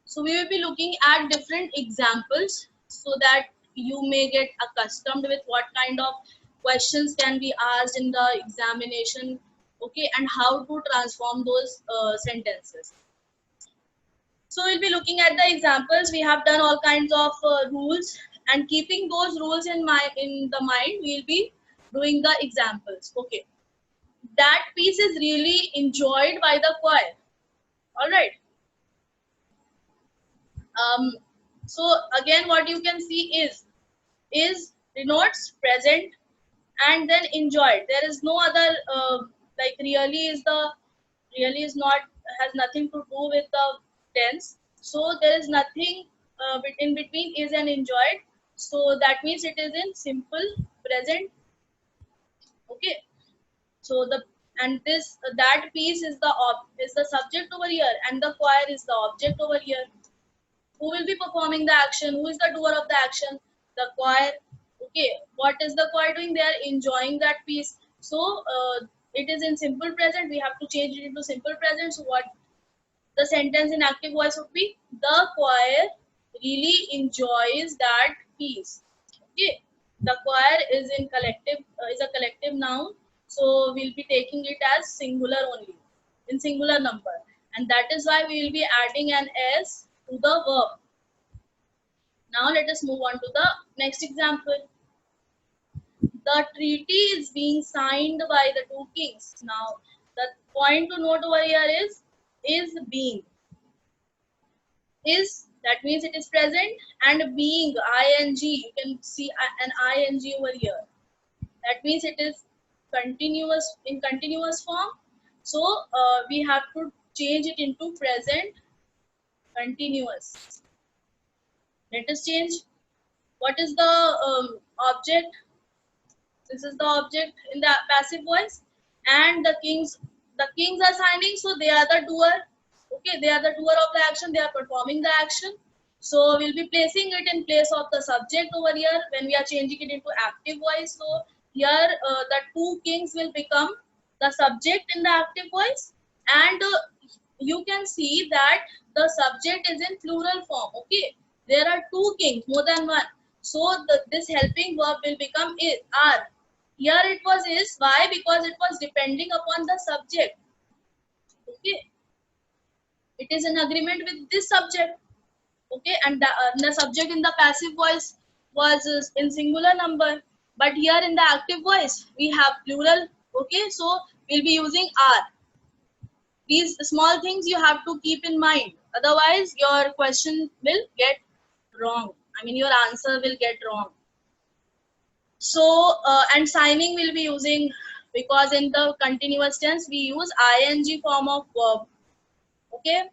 So we will be looking at different examples so that you may get accustomed with what kind of questions can be asked in the examination, okay, and how to transform those sentences. So we'll be looking at the examples. We have done all kinds of rules, and keeping those rules in the mind, we'll be doing the examples. Okay, that piece is really enjoyed by the choir. All right. Um, so again, what you can see is denotes present and then enjoyed. There is no other like really is not, has nothing to do with the tense. So there is nothing in between is and enjoyed. So that means it is in simple present. Okay. So the and this that piece is is the subject over here, and the choir is the object over here. Who will be performing the action? Who is the doer of the action? The choir. Okay, what is the choir doing? They are enjoying that piece. So it is in simple present. We have to change it into simple present. So what the sentence in active voice would be? The choir really enjoys that piece. Okay, the choir is in collective, is a collective noun. So we'll be taking it as singular only, in singular number, and that is why we will be adding an s to the verb. Now let us move on to the next example. The treaty is being signed by the two kings. Now the point to note over here is being. Is, that means it is present, and being, ing, you can see an ing over here. That means it is continuous, in continuous form. So we have to change it into present continuous. Let us change. What is the object? This is the object in the passive voice, and the kings are signing, so they are the doer. Okay, they are the doer of the action. They are performing the action. So we'll be placing it in place of the subject over here when we are changing it into active voice. So here the two kings will become the subject in the active voice, and you can see that the subject is in plural form. Okay, there are two kings, more than one. So this helping verb will become is, are. Here it was is. Why? Because it was depending upon the subject. Okay, it is in agreement with this subject. Okay, and the subject in the passive voice was in singular number, but here in the active voice we have plural. Okay, so we'll be using are. These small things you have to keep in mind, otherwise your question will get wrong. I mean, your answer will get wrong. So and signing will be using, because in the continuous tense we use ing form of verb. Okay,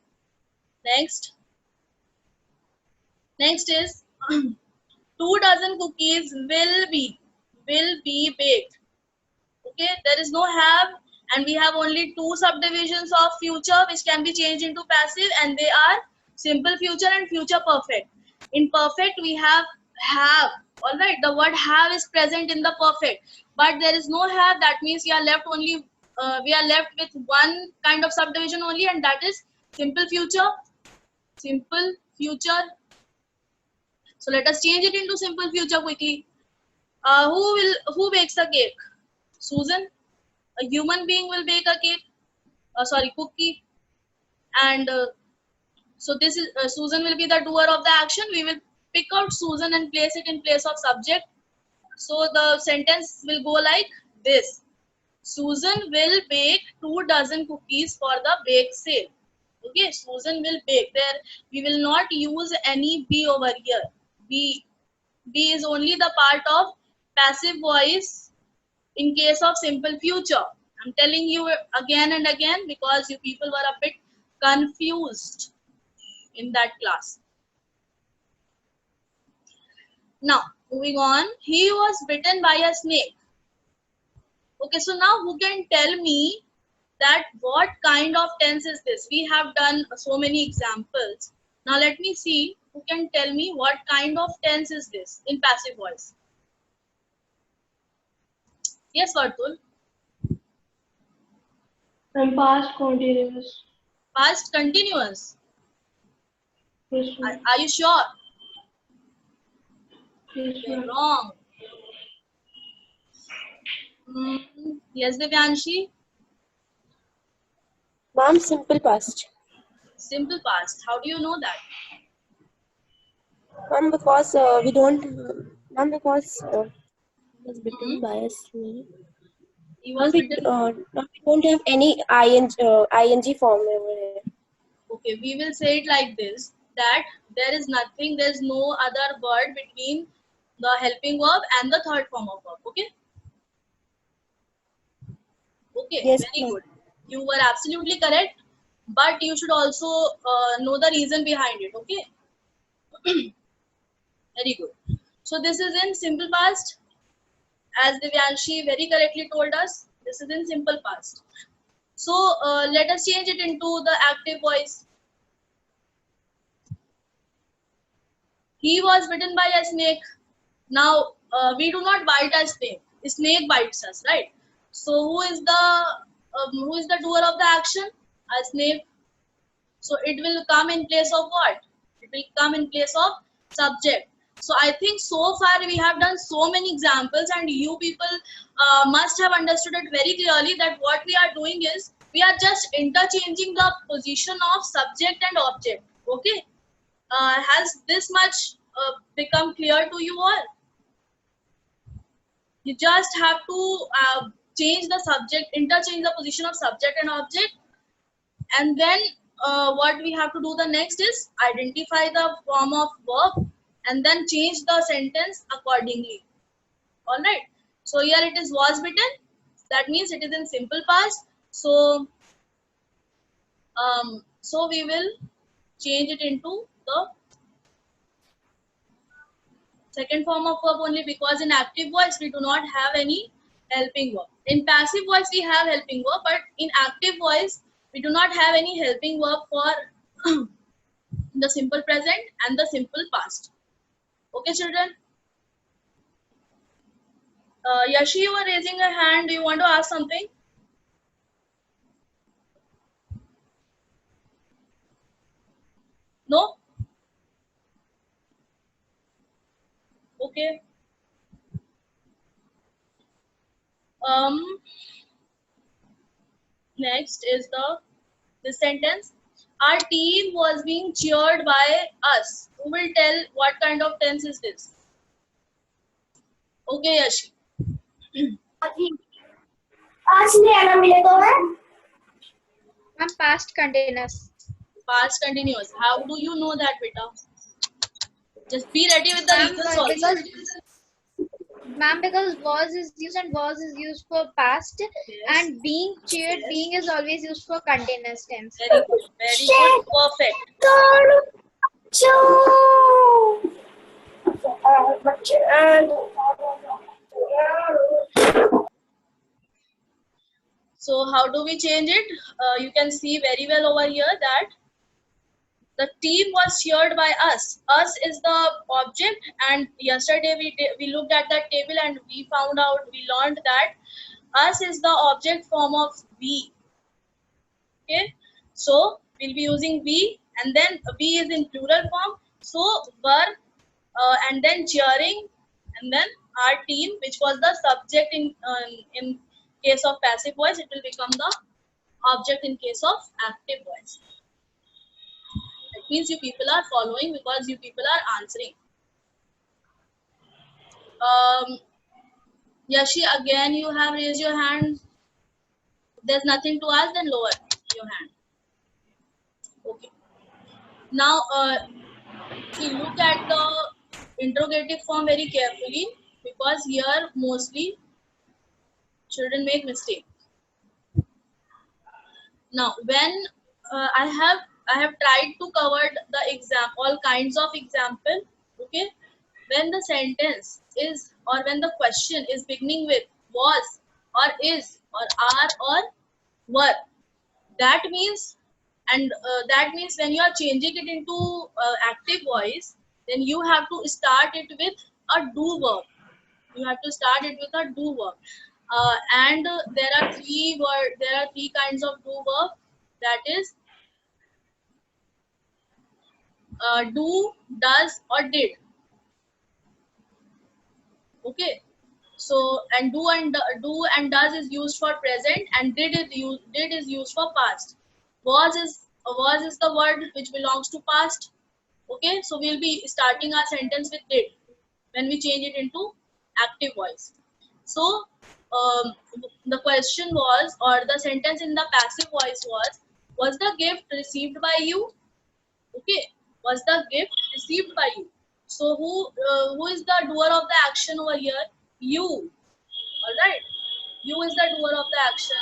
next is 2 dozen cookies will be baked. Okay, there is no have, and we have only two subdivisions of future which can be changed into passive, and they are simple future and future perfect. In perfect we have. All right, the word have is present in the perfect, but there is no have. That means we are left with one kind of subdivision only, and that is simple future. Simple future. So let us change it into simple future quickly. Who bakes the cake? Susan. A human being will bake a cake. Cookie. And so this is Susan will be the doer of the action. We will pick out Susan and place it in place of subject. So the sentence will go like this: Susan will bake 2 dozen cookies for the bake sale. Okay, Susan will bake. There we will not use any be over here. Be is only the part of passive voice in case of simple future. I'm telling you again and again because you people were a bit confused in that class. Now, moving on, he was bitten by a snake. Okay, so now who can tell me that what kind of tense is this? We have done so many examples. Now let me see who can tell me what kind of tense is this in passive voice. Yes, Vartul. And past continuous. Past continuous. Yes, ma'am. Are you sure? Yes, Okay, ma'am. wrong. Yes, Divyanshi. Ma'am, simple past. Simple past. How do you know that? Ma'am, because we don't. Ma'am, because was Hmm? bitten by a snake. He Ma'am, was bitten. ma'am, we don't have any ing form over here. Okay, we will say it like this, that there is nothing, there is no other word between the helping verb and the third form of verb. Okay. Okay, Yes, very ma'am. good. You were absolutely correct, but you should also know the reason behind it. Okay, very good. So this is in simple past, as Divyanshi very correctly told us. This is in simple past. So let us change it into the active voice. He was bitten by a snake. Now we do not bite a snake. A snake bites us, right? So who is the doer of the action? A snake. So it will come in place of what? It will come in place of subject. So I think so far we have done so many examples, and you people must have understood it very clearly that what we are doing is we are just interchanging the position of subject and object. Okay, has this much become clear to you all? You just have to change the subject, interchange the position of subject and object, and then what we have to do the next is identify the form of verb and then change the sentence accordingly. All right. So here it is was bitten. That means it is in simple past. So we will change it into the second form of verb only, because in active voice we do not have any helping verb. In passive voice we have helping verb, but in active voice we do not have any helping verb for the simple present and the simple past. Okay, children? Yashi, you were raising a hand. Do you want to ask something? No? Okay. Um, Next is this sentence. Our team was being cheered by us. Who will tell what kind of tense is this? Okay, Yashi. आज नहीं आना मिले तो है Ma'am, past continuous. Past continuous. How do you know that, beta? Just be ready with the reasons also. Ma'am, because was is used and was is used for past, Yes. and being cheered, Yes. being is always used for continuous tense. Very good. Very good. Perfect. So how do we change it? You can see very well over here that the team was cheered by us. Us is the object, and yesterday we looked at that table and we found out, we learned that us is the object form of we. Okay, so we'll be using we, and then we is in plural form. So were and then cheering, and then our team, which was the subject in case of passive voice, it will become the object in case of active voice. That means you people are following because you people are answering. Yashi, again you have raised your hand. If there's nothing to ask, then lower your hand. Okay. Now, see, look at the interrogative form very carefully, because here mostly children make mistakes. Now, when I have tried to cover the exam, all kinds of example. Okay, when the sentence is, or when the question is beginning with was or is or are or were, that means, and that means when you are changing it into active voice, then you have to start it with a do verb. You have to start it with a do verb. And there are three kinds of do verb. That is do, does, or did. Okay. So and do and does is used for present, and did is used for past. Was is the word which belongs to past. Okay, so we'll be starting our sentence with did when we change it into active voice. So the question was, or the sentence in the passive voice was the gift received by you? Okay, was the gift received by you? So who is the doer of the action over here? You. All right, you is the doer of the action.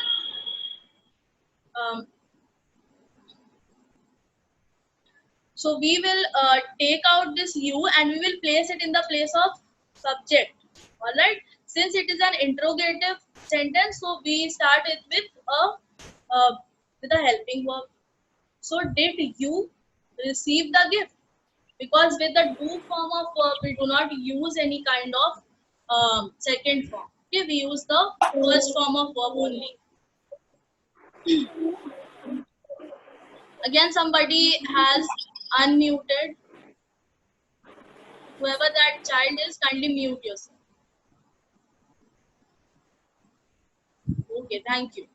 So we will take out this you and we will place it in the place of subject. All right. Since it is an interrogative sentence, so we start it with a helping verb. So did you receive the gift? Because with the do form of verb, we do not use any kind of second form. Okay, we use the first form of verb only. Again, somebody has unmuted. Whoever that child is, kindly mute yourself. Okay, thank you.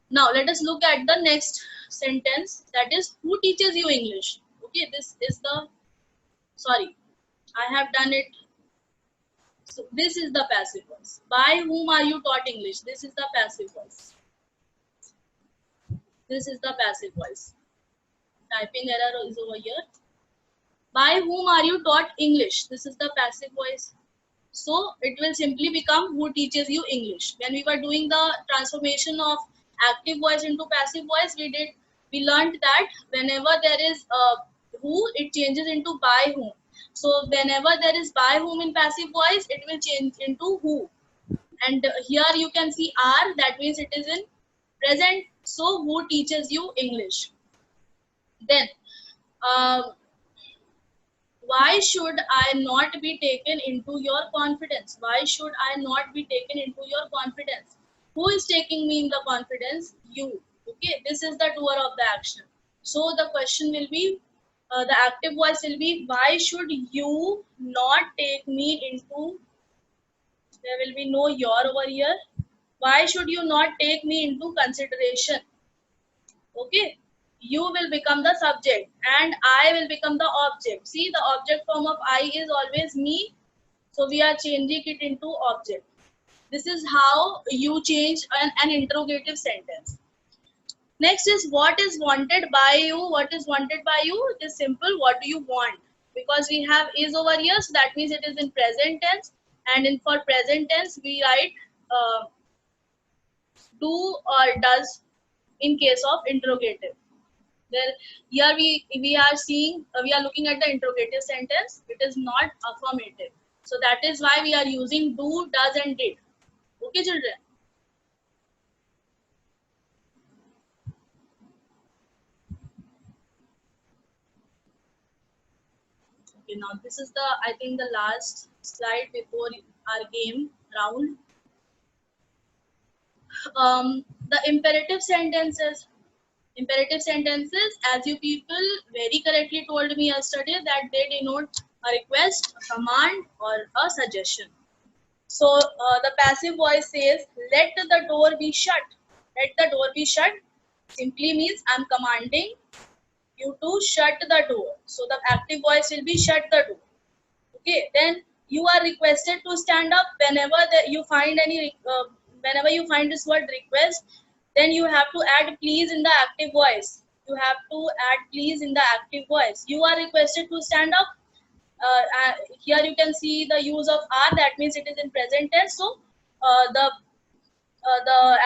Now let us look at the next sentence, that is who teaches you English. Okay, this is the, sorry, I have done it. So this is the passive voice. By whom are you taught English? This is the passive voice. This is the passive voice. Typing error is over here. By whom are you taught English? This is the passive voice. So it will simply become who teaches you English. When we were doing the transformation of active voice into passive voice, we learned that whenever there is who, it changes into by whom. So whenever there is by whom in passive voice, it will change into who. And here you can see are, that means it is in present. So who teaches you English? Then why should I not be taken into your confidence? Why should I not be taken into your confidence? Who is taking me in the confidence? You. Okay, this is the doer of the action. So the question will be, the active voice will be, why should you not take me into, there will be no your over here. Why should you not take me into consideration? Okay, you will become the subject and I will become the object. See, the object form of I is always me, so we are changing it into object. This is how you change an interrogative sentence. Next is what is wanted by you. What is wanted by you? It is simple. What do you want? Because we have is over here, so that means it is in present tense, and in for present tense we write do or does in case of interrogative. There, here we are seeing, we are looking at the interrogative sentence. It is not affirmative, so that is why we are using do, does, and did. Okay, children. Okay, now this is the, I think, the last slide before our game round. The imperative sentences. Imperative sentences, as you people very correctly told me yesterday, that they denote a request, a command, or a suggestion. So the passive voice says, let the door be shut. Let the door be shut simply means I'm commanding you to shut the door. So the active voice will be shut the door. Okay, then you are requested to stand up. Whenever you find any, whenever you find this word request, then you have to add please in the active voice. You have to add please in the active voice. You are requested to stand up. Here you can see the use of are, that means it is in present tense. So the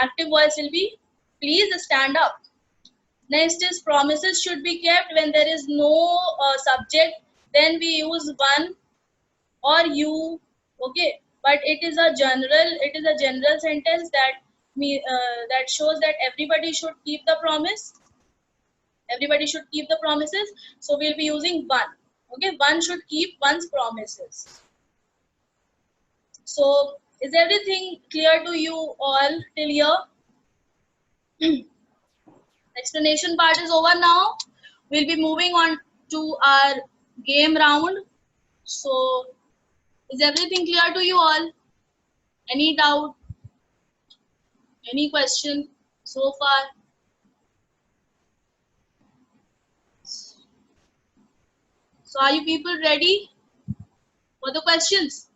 active voice will be please stand up. Next is promises should be kept. When there is no subject, then we use one or you. Okay, but it is a general sentence that that shows that everybody should keep the promise. Everybody should keep the promises. So we'll be using one. Okay, one should keep one's promises. So is everything clear to you all till here? Explanation part is over now. we'll be moving on to our game round. So, is everything clear to you all? Any doubt? Any question so far? So, are you people ready for the questions?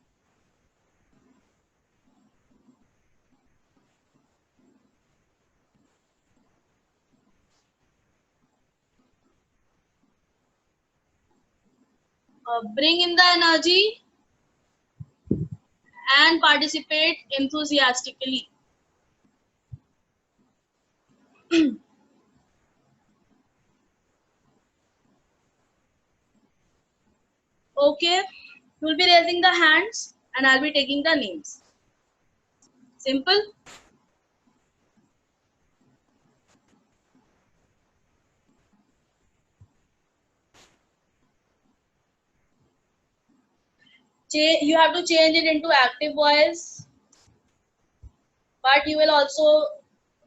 Bring in the energy and participate enthusiastically. Okay, you'll be raising the hands and I'll be taking the names. Simple? You have to change it into active voice, but you will also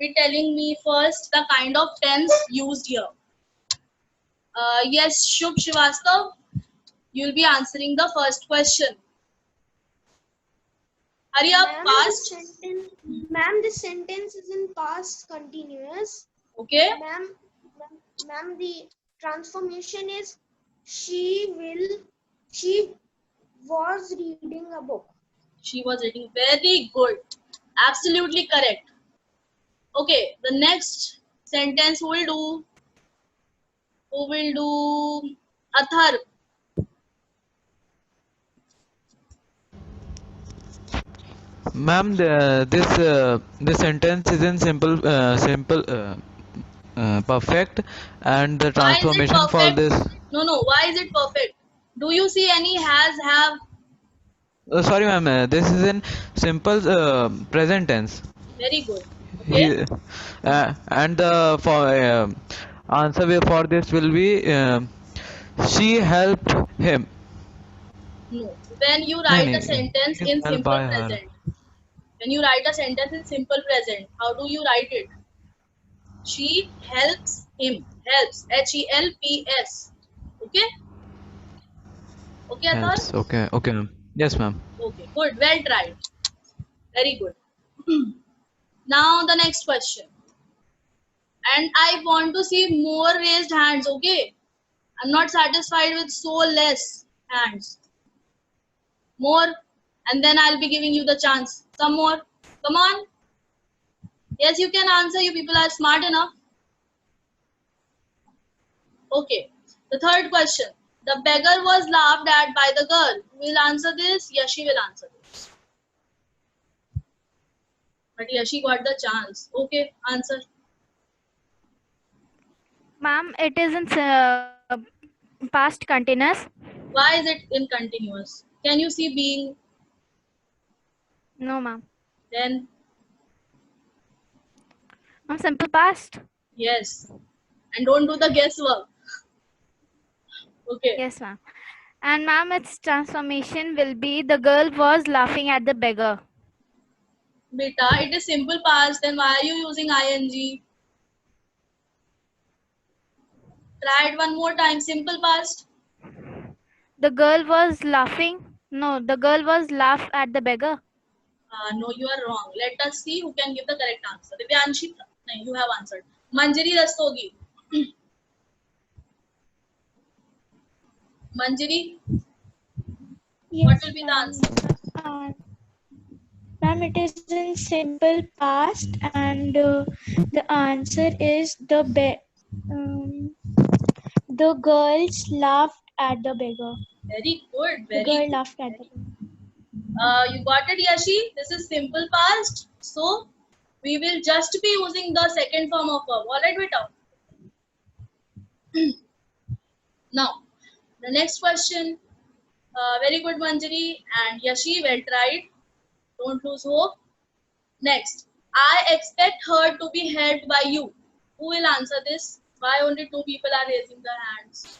be telling me first the kind of tense used here. Yes, Shubh Srivastav, you'll be answering the first question. Hurry up, fast. Ma'am, the sentence is in past continuous. Okay. Ma'am, the transformation is she was reading a book. She was reading. Very good. Absolutely correct. Okay, the next sentence who will do? Who will do? Athar. Ma'am, this sentence is in perfect, and the Why is it transformation for perfect? this. No. Why is it perfect? Do you see any has, have? Sorry, ma'am. This is in simple present tense. Very good. Okay. He, and the answer for this will be she helped him. No. When you No, write a sentence he is in helped simple by her. present, when you write a sentence in simple present, how do you write it? She helps him. Helps. Helps. Okay. Okay, Athar? Helps. Okay, ma'am. Yes, ma'am. Okay. Good. Well tried. Very good. Now the next question. And I want to see more raised hands. Okay. I'm not satisfied with so less hands. More, and then I'll be giving you the chance. Some more. Come on. Yes, you can answer. You people are smart enough. Okay. The third question. The beggar was laughed at by the girl. Who will answer this? Yashi will answer this. But Yashi got the chance. Okay, answer. Ma'am, it is in past continuous. Why is it in continuous? Can you see being? No, ma'am. Then Ma'am, simple past. yes. And don't do the guesswork. Okay. Yes, ma'am. And ma'am, its transformation will be the girl was laughing at the beggar. Beta, it is simple past. Then why are you using ing? Try it one more time. Simple past. The girl was laughing. No, the girl was laugh at the beggar. No, you are wrong. Let us see who can give the correct answer. Divyanshi, no, you have answered. Manjari Rastogi. Manjari, what will be the answer? Ma'am, it is in simple past, and the answer is the girls laughed at the beggar. Very good. The Very girl good. laughed at the beggar. You got it, Yashi. This is simple past. So we will just be using the second form of verb. All right, beta. Now, the next question. Very good, Manjari and Yashi. Well tried. Don't lose hope. Next, I expect her to be helped by you. Who will answer this? Why only two people are raising their hands?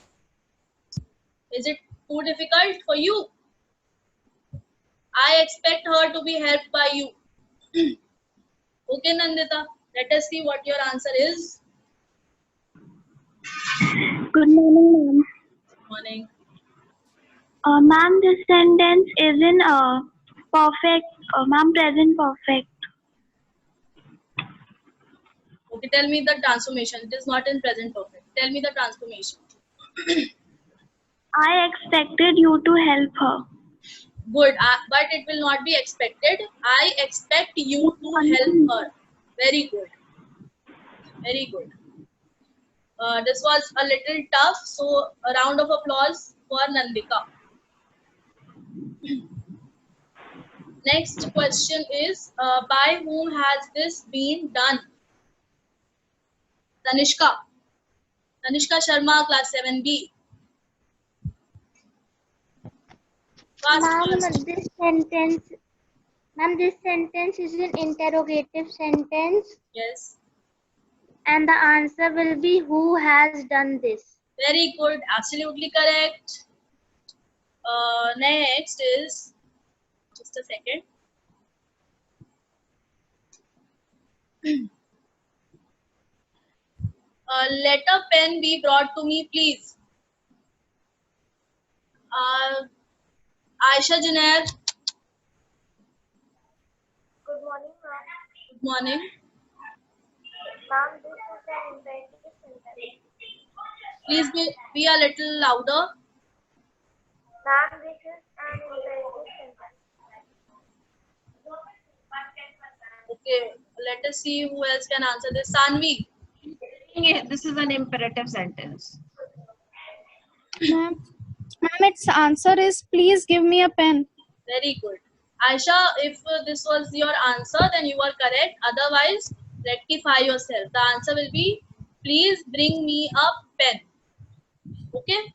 Is it too difficult for you? I expect her to be helped by you. Okay, Nandita. Let us see what your answer is. Good morning, ma'am. Morning. Ma'am, this sentence is in perfect, ma'am, present perfect. Okay, tell me the transformation. It is not in present perfect. Tell me the transformation. I expected you to help her. Good, but it will not be expected. I expect you to help her. Very good. Very good. This was a little tough, so a round of applause for Nandika. Next question is, by whom has this been done? Tanishka. Tanishka Sharma, class 7B. Fast, Ma'am, fast. this sentence is an interrogative sentence, Yes. and the answer will be who has done this. Very good. Absolutely correct. Next is, just a second. Let a pen be brought to me, please. Aisha Junaid. Good morning, ma'am. Good morning. Ma'am, this is an imperative sentence. Please be a little louder. Ma'am, this is an imperative sentence. Okay, let us see who else can answer this. Sanvi. This is an imperative sentence. Ma'am, its answer is please give me a pen. Very good. Aisha, if this was your answer, then you are correct. Otherwise, rectify yourself. The answer will be, please bring me a pen. Okay?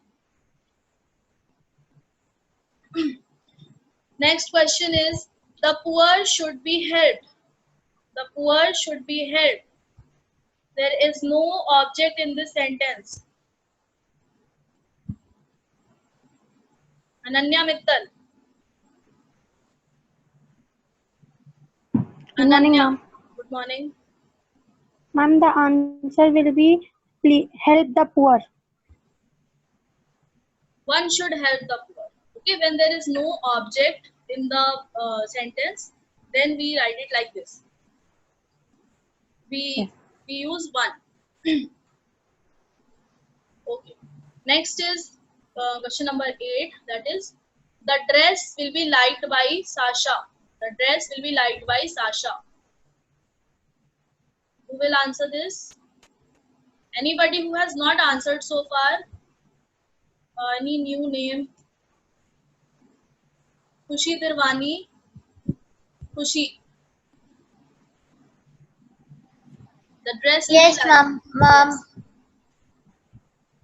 Next question is, the poor should be helped. The poor should be helped. There is no object in this sentence. Ananya Mittal. Good morning, Ananya. ma'am. Good morning. Ma'am, the answer will be help the poor. One should help the poor. Okay, when there is no object in the sentence, then we write it like this. We use one. Okay. Next is question number 8. That is, the dress will be liked by Sasha. The dress will be liked by Sasha. Who will answer this? Anybody who has not answered so far? Any new name? Khushi Dirwani. Khushi. The dress will Yes, be liked. ma'am. Ma'am, Yes.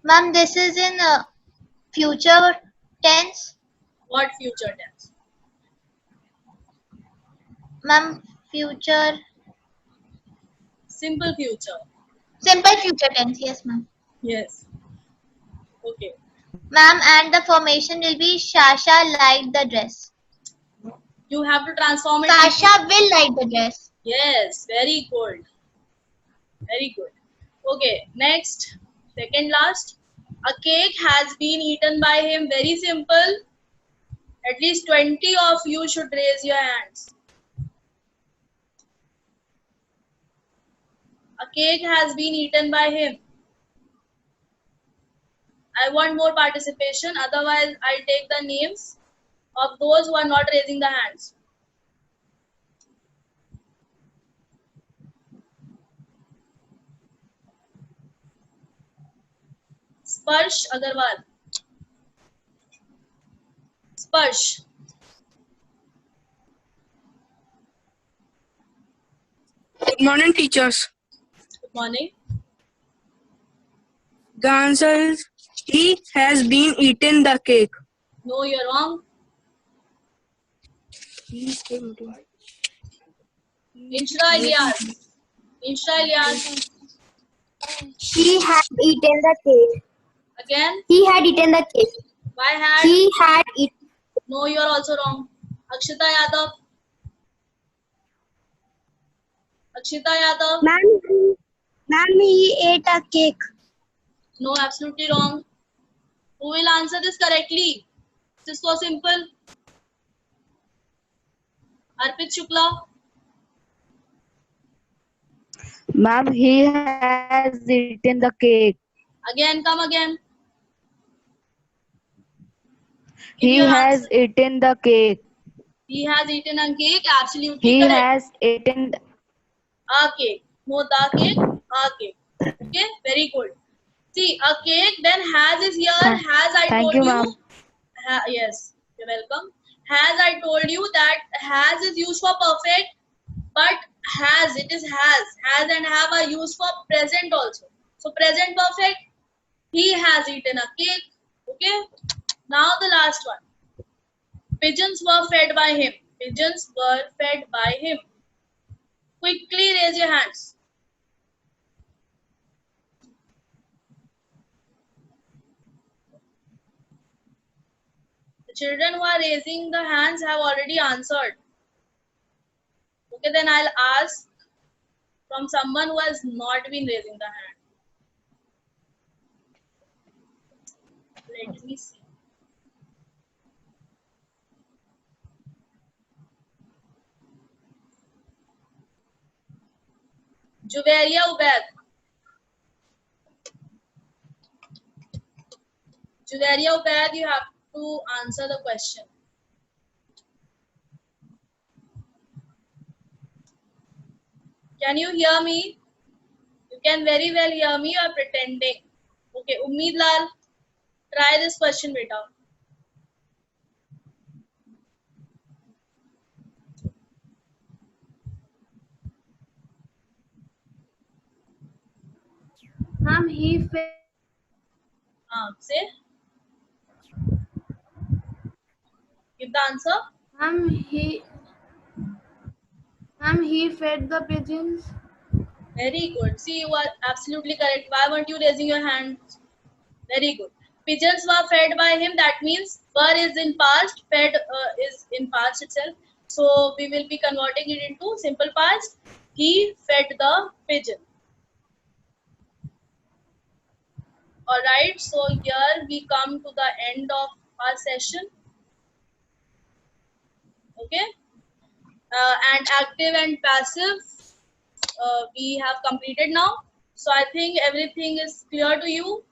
ma'am, this is in future tense. What future tense? Ma'am, future. Simple future. Simple future tense. Yes, ma'am. Yes. Okay. Ma'am, and the formation will be Sasha liked the dress. You have to transform it. Sasha will like the dress. Yes. Very good. Very good. Okay. Next. Second last. A cake has been eaten by him. Very simple. At least 20 of you should raise your hands. A cake has been eaten by him. I want more participation. Otherwise, I'll take the names of those who are not raising the hands. Sparsh Agarwal. Sparsh. Good morning, teachers. Good morning. The answer is he has been eaten the cake. No, you're wrong. Inshra Ilyas. Inshra Ilyas. He had eaten the cake. Again. He had eaten the cake. Why had? He had eaten. No, you're also wrong. Akshita Yadav. Akshita Yadav. Ma'am, he ate a cake. No, absolutely wrong. Who will answer this correctly? This is so simple. Arpit Shukla. Ma'am, he has eaten the cake. Again, come again. Give He your has answer. eaten the cake. He has eaten a cake. Absolutely He correct. has eaten. A cake. No the cake. A cake. Okay. Very good. See, a cake. Then has is here. Has I Thank told you, you? ma'am. Yes. You're welcome. Has I told you that has is used for perfect, but has, it is has and have are used for present also. So present perfect. He has eaten a cake. Okay. Now the last one. Pigeons were fed by him. Pigeons were fed by him. Quickly raise your hands. The children who are raising the hands have already answered. Okay, then I'll ask from someone who has not been raising the hand. Let me see. Juveria Ubaid. Juveria Ubaid, you have to answer the question. Can you hear me? You can very well hear me. You are pretending. Okay, Ummeed Lal, try this question, beta. Ma'am, he fed. Say. Give the answer. Ma'am, he fed the pigeons. Very good. See, you are absolutely correct. Why weren't you raising your hand? Very good. Pigeons were fed by him. That means were is in past, fed is in past itself. So we will be converting it into simple past. He fed the pigeon. Alright, so here we come to the end of our session. Okay. And active and passive we have completed now. So I think everything is clear to you.